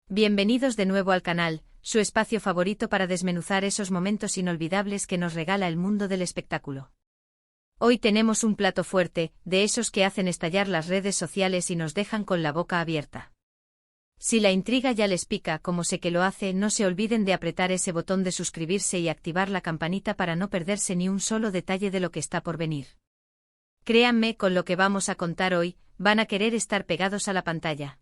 Bienvenidos de nuevo al canal, su espacio favorito para desmenuzar esos momentos inolvidables que nos regala el mundo del espectáculo. Hoy tenemos un plato fuerte, de esos que hacen estallar las redes sociales y nos dejan con la boca abierta. Si la intriga ya les pica como sé que lo hace, no se olviden de apretar ese botón de suscribirse y activar la campanita para no perderse ni un solo detalle de lo que está por venir. Créanme, con lo que vamos a contar hoy, van a querer estar pegados a la pantalla.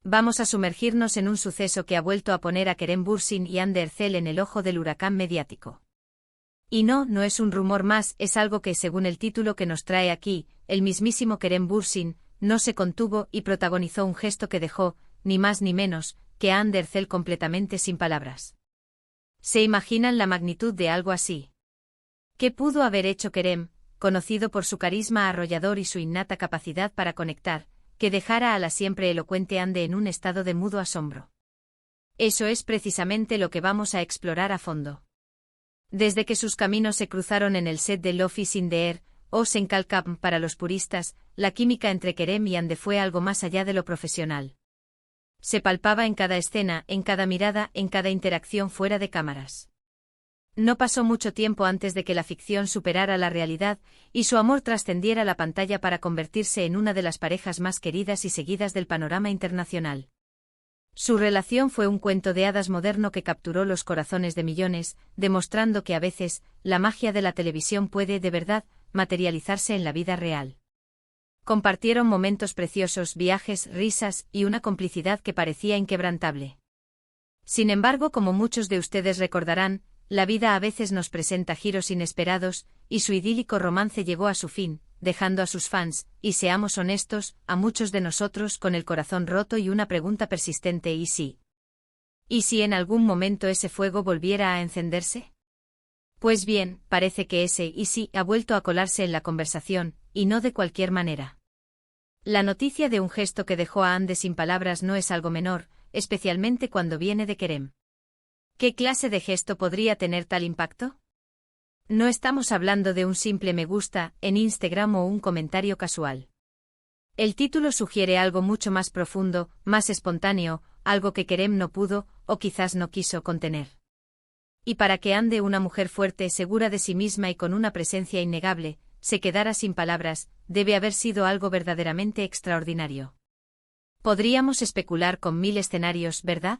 Vamos a sumergirnos en un suceso que ha vuelto a poner a Kerem Bürsin y Hande Erçel en el ojo del huracán mediático. Y no es un rumor más, es algo que, según el título que nos trae aquí, el mismísimo Kerem Bürsin no se contuvo y protagonizó un gesto que dejó, ni más ni menos, que a Hande Erçel completamente sin palabras. ¿Se imaginan la magnitud de algo así? ¿Qué pudo haber hecho Kerem, conocido por su carisma arrollador y su innata capacidad para conectar, que dejara a la siempre elocuente Hande en un estado de mudo asombro? Eso es precisamente lo que vamos a explorar a fondo. Desde que sus caminos se cruzaron en el set de Love is in the Air, o Senkalkam para los puristas, la química entre Kerem y Hande fue algo más allá de lo profesional. Se palpaba en cada escena, en cada mirada, en cada interacción fuera de cámaras. No pasó mucho tiempo antes de que la ficción superara la realidad y su amor trascendiera la pantalla para convertirse en una de las parejas más queridas y seguidas del panorama internacional. Su relación fue un cuento de hadas moderno que capturó los corazones de millones, demostrando que a veces, la magia de la televisión puede, de verdad, materializarse en la vida real. Compartieron momentos preciosos, viajes, risas y una complicidad que parecía inquebrantable. Sin embargo, como muchos de ustedes recordarán, la vida a veces nos presenta giros inesperados, y su idílico romance llegó a su fin, dejando a sus fans, y seamos honestos, a muchos de nosotros con el corazón roto y una pregunta persistente: ¿y si? ¿Y si en algún momento ese fuego volviera a encenderse? Pues bien, parece que ese «y si» ha vuelto a colarse en la conversación, y no de cualquier manera. La noticia de un gesto que dejó a Hande sin palabras no es algo menor, especialmente cuando viene de Kerem. ¿Qué clase de gesto podría tener tal impacto? No estamos hablando de un simple me gusta en Instagram o un comentario casual. El título sugiere algo mucho más profundo, más espontáneo, algo que Kerem no pudo, o quizás no quiso contener. Y para que Hande, una mujer fuerte, segura de sí misma y con una presencia innegable, se quedara sin palabras, debe haber sido algo verdaderamente extraordinario. Podríamos especular con 1000 escenarios, ¿verdad?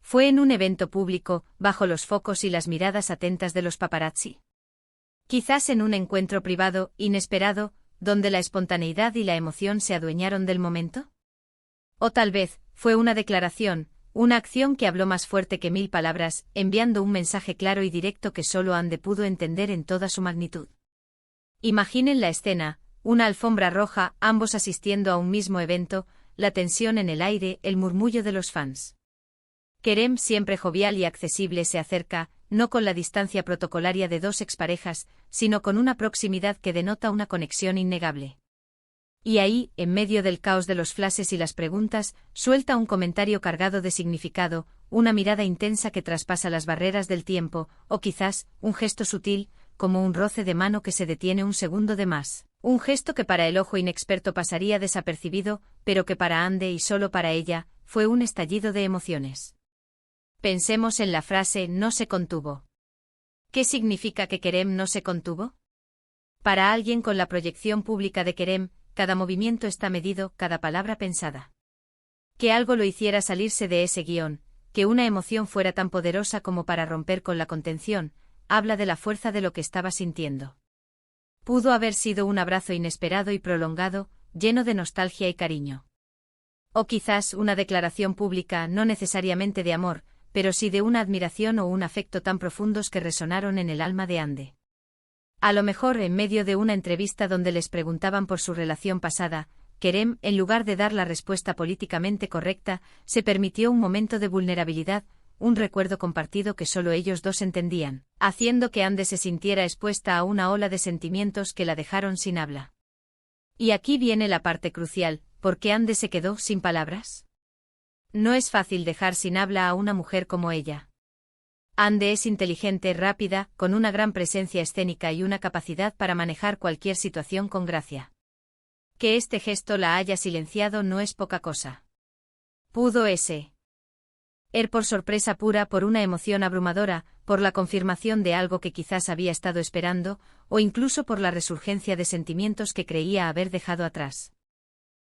¿Fue en un evento público, bajo los focos y las miradas atentas de los paparazzi? Quizás en un encuentro privado, inesperado, donde la espontaneidad y la emoción se adueñaron del momento. O tal vez, fue una declaración, una acción que habló más fuerte que 1000 palabras, enviando un mensaje claro y directo que solo Hande pudo entender en toda su magnitud. Imaginen la escena, una alfombra roja, ambos asistiendo a un mismo evento, la tensión en el aire, el murmullo de los fans. Kerem, siempre jovial y accesible, se acerca, no con la distancia protocolaria de dos exparejas, sino con una proximidad que denota una conexión innegable. Y ahí, en medio del caos de los flashes y las preguntas, suelta un comentario cargado de significado, una mirada intensa que traspasa las barreras del tiempo, o quizás, un gesto sutil, como un roce de mano que se detiene un segundo de más. Un gesto que para el ojo inexperto pasaría desapercibido, pero que para Hande, y solo para ella, fue un estallido de emociones. Pensemos en la frase «no se contuvo». ¿Qué significa que Kerem no se contuvo? Para alguien con la proyección pública de Kerem, cada movimiento está medido, cada palabra pensada. Que algo lo hiciera salirse de ese guión, que una emoción fuera tan poderosa como para romper con la contención, habla de la fuerza de lo que estaba sintiendo. Pudo haber sido un abrazo inesperado y prolongado, lleno de nostalgia y cariño. O quizás una declaración pública, no necesariamente de amor, pero sí de una admiración o un afecto tan profundos que resonaron en el alma de Hande. A lo mejor, en medio de una entrevista donde les preguntaban por su relación pasada, Kerem, en lugar de dar la respuesta políticamente correcta, se permitió un momento de vulnerabilidad, un recuerdo compartido que solo ellos dos entendían, haciendo que Hande se sintiera expuesta a una ola de sentimientos que la dejaron sin habla. Y aquí viene la parte crucial: ¿por qué Hande se quedó sin palabras? No es fácil dejar sin habla a una mujer como ella. Hande es inteligente, rápida, con una gran presencia escénica y una capacidad para manejar cualquier situación con gracia. Que este gesto la haya silenciado no es poca cosa. Pudo ese Por sorpresa pura, por una emoción abrumadora, por la confirmación de algo que quizás había estado esperando, o incluso por la resurgencia de sentimientos que creía haber dejado atrás.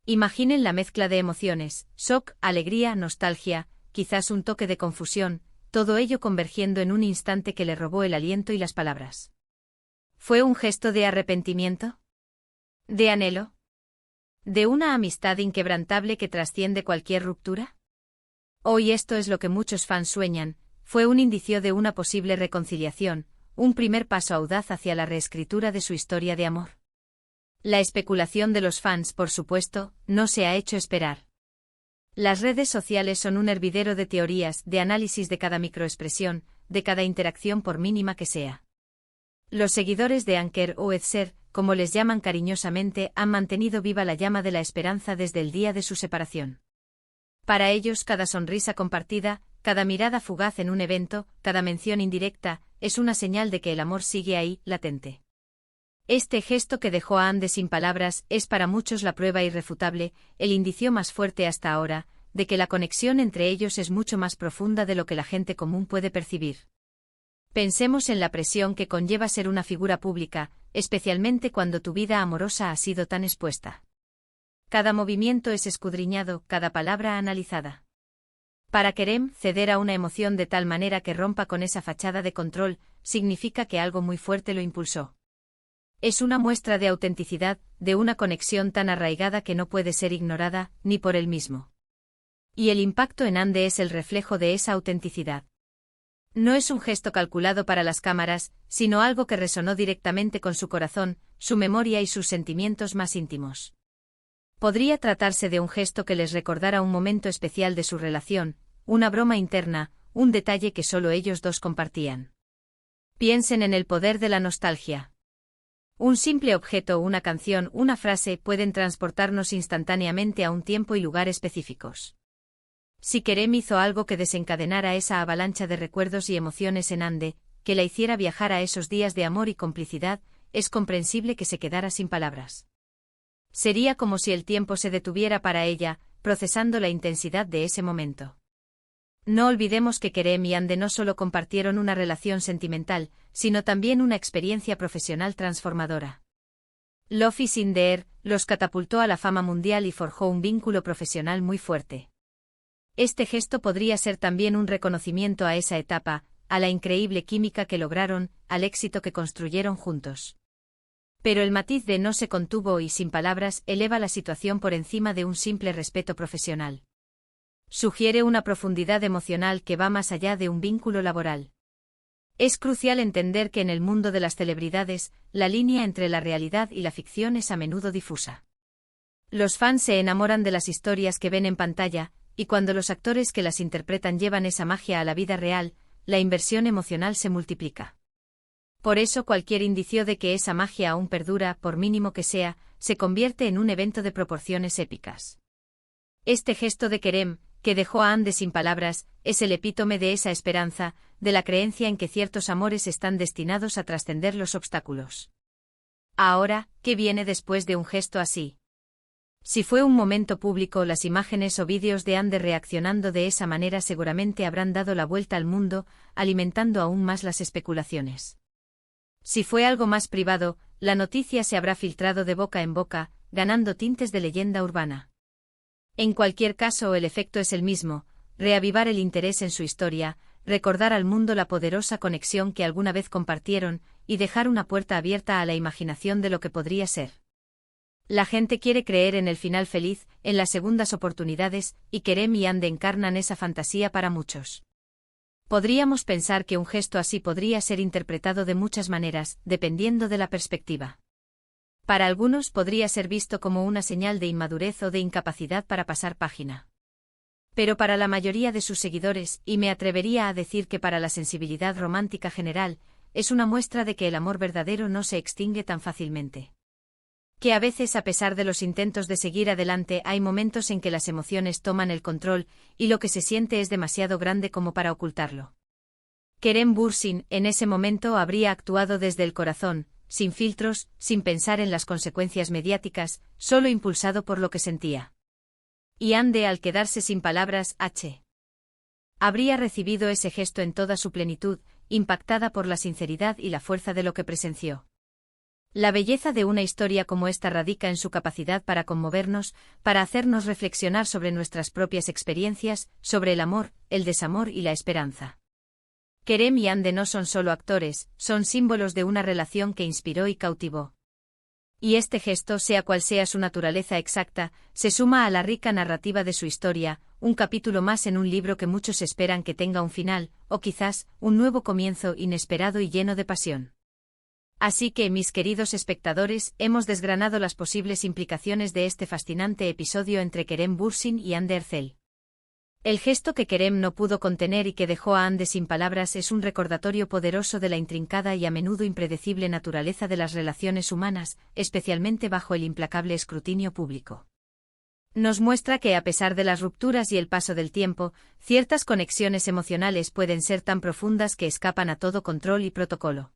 Imaginen la mezcla de emociones: shock, alegría, nostalgia, quizás un toque de confusión, todo ello convergiendo en un instante que le robó el aliento y las palabras. ¿Fue un gesto de arrepentimiento? ¿De anhelo? ¿De una amistad inquebrantable que trasciende cualquier ruptura? Hoy esto es lo que muchos fans sueñan: fue un indicio de una posible reconciliación, un primer paso audaz hacia la reescritura de su historia de amor. La especulación de los fans, por supuesto, no se ha hecho esperar. Las redes sociales son un hervidero de teorías, de análisis de cada microexpresión, de cada interacción por mínima que sea. Los seguidores de Anker o Edser, como les llaman cariñosamente, han mantenido viva la llama de la esperanza desde el día de su separación. Para ellos, cada sonrisa compartida, cada mirada fugaz en un evento, cada mención indirecta, es una señal de que el amor sigue ahí, latente. Este gesto que dejó a Ande sin palabras es para muchos la prueba irrefutable, el indicio más fuerte hasta ahora, de que la conexión entre ellos es mucho más profunda de lo que la gente común puede percibir. Pensemos en la presión que conlleva ser una figura pública, especialmente cuando tu vida amorosa ha sido tan expuesta. Cada movimiento es escudriñado, cada palabra analizada. Para Kerem, ceder a una emoción de tal manera que rompa con esa fachada de control, significa que algo muy fuerte lo impulsó. Es una muestra de autenticidad, de una conexión tan arraigada que no puede ser ignorada, ni por él mismo. Y el impacto en Ande es el reflejo de esa autenticidad. No es un gesto calculado para las cámaras, sino algo que resonó directamente con su corazón, su memoria y sus sentimientos más íntimos. Podría tratarse de un gesto que les recordara un momento especial de su relación, una broma interna, un detalle que solo ellos dos compartían. Piensen en el poder de la nostalgia. Un simple objeto, una canción, una frase pueden transportarnos instantáneamente a un tiempo y lugar específicos. Si Kerem hizo algo que desencadenara esa avalancha de recuerdos y emociones en Ande, que la hiciera viajar a esos días de amor y complicidad, es comprensible que se quedara sin palabras. Sería como si el tiempo se detuviera para ella, procesando la intensidad de ese momento. No olvidemos que Kerem y Ande no solo compartieron una relación sentimental, sino también una experiencia profesional transformadora. Love is in the air los catapultó a la fama mundial y forjó un vínculo profesional muy fuerte. Este gesto podría ser también un reconocimiento a esa etapa, a la increíble química que lograron, al éxito que construyeron juntos. Pero el matiz de no se contuvo y sin palabras eleva la situación por encima de un simple respeto profesional. Sugiere una profundidad emocional que va más allá de un vínculo laboral. Es crucial entender que en el mundo de las celebridades, la línea entre la realidad y la ficción es a menudo difusa. Los fans se enamoran de las historias que ven en pantalla, y cuando los actores que las interpretan llevan esa magia a la vida real, la inversión emocional se multiplica. Por eso cualquier indicio de que esa magia aún perdura, por mínimo que sea, se convierte en un evento de proporciones épicas. Este gesto de Kerem, que dejó a Ande sin palabras, es el epítome de esa esperanza, de la creencia en que ciertos amores están destinados a trascender los obstáculos. Ahora, ¿qué viene después de un gesto así? Si fue un momento público, las imágenes o vídeos de Ande reaccionando de esa manera seguramente habrán dado la vuelta al mundo, alimentando aún más las especulaciones. Si fue algo más privado, la noticia se habrá filtrado de boca en boca, ganando tintes de leyenda urbana. En cualquier caso, el efecto es el mismo: reavivar el interés en su historia, recordar al mundo la poderosa conexión que alguna vez compartieron, y dejar una puerta abierta a la imaginación de lo que podría ser. La gente quiere creer en el final feliz, en las segundas oportunidades, y Kerem y Ande encarnan esa fantasía para muchos. Podríamos pensar que un gesto así podría ser interpretado de muchas maneras, dependiendo de la perspectiva. Para algunos podría ser visto como una señal de inmadurez o de incapacidad para pasar página. Pero para la mayoría de sus seguidores, y me atrevería a decir que para la sensibilidad romántica general, es una muestra de que el amor verdadero no se extingue tan fácilmente. Que a veces, a pesar de los intentos de seguir adelante, hay momentos en que las emociones toman el control, y lo que se siente es demasiado grande como para ocultarlo. Kerem Bürsin, en ese momento, habría actuado desde el corazón, sin filtros, sin pensar en las consecuencias mediáticas, solo impulsado por lo que sentía. Y Ande, al quedarse sin palabras, Habría recibido ese gesto en toda su plenitud, impactada por la sinceridad y la fuerza de lo que presenció. La belleza de una historia como esta radica en su capacidad para conmovernos, para hacernos reflexionar sobre nuestras propias experiencias, sobre el amor, el desamor y la esperanza. Kerem y Ande no son solo actores, son símbolos de una relación que inspiró y cautivó. Y este gesto, sea cual sea su naturaleza exacta, se suma a la rica narrativa de su historia, un capítulo más en un libro que muchos esperan que tenga un final, o quizás, un nuevo comienzo inesperado y lleno de pasión. Así que, mis queridos espectadores, hemos desgranado las posibles implicaciones de este fascinante episodio entre Kerem Bürsin y Hande Erçel. El gesto que Kerem no pudo contener y que dejó a Hande sin palabras es un recordatorio poderoso de la intrincada y a menudo impredecible naturaleza de las relaciones humanas, especialmente bajo el implacable escrutinio público. Nos muestra que a pesar de las rupturas y el paso del tiempo, ciertas conexiones emocionales pueden ser tan profundas que escapan a todo control y protocolo.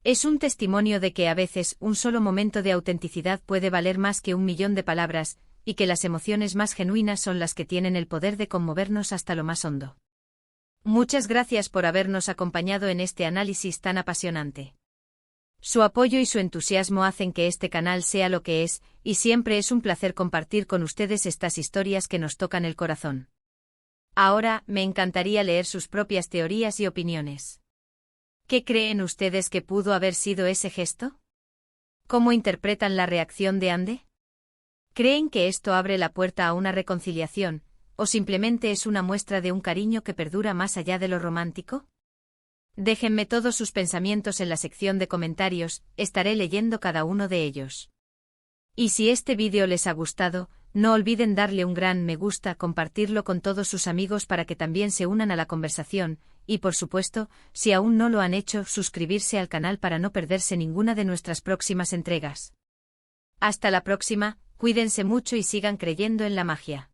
Es un testimonio de que a veces un solo momento de autenticidad puede valer más que 1.000.000 de palabras, y que las emociones más genuinas son las que tienen el poder de conmovernos hasta lo más hondo. Muchas gracias por habernos acompañado en este análisis tan apasionante. Su apoyo y su entusiasmo hacen que este canal sea lo que es, y siempre es un placer compartir con ustedes estas historias que nos tocan el corazón. Ahora, me encantaría leer sus propias teorías y opiniones. ¿Qué creen ustedes que pudo haber sido ese gesto? ¿Cómo interpretan la reacción de Hande? ¿Creen que esto abre la puerta a una reconciliación, o simplemente es una muestra de un cariño que perdura más allá de lo romántico? Déjenme todos sus pensamientos en la sección de comentarios, estaré leyendo cada uno de ellos. Y si este vídeo les ha gustado, no olviden darle un gran me gusta, compartirlo con todos sus amigos para que también se unan a la conversación, y por supuesto, si aún no lo han hecho, suscribirse al canal para no perderse ninguna de nuestras próximas entregas. Hasta la próxima, cuídense mucho y sigan creyendo en la magia.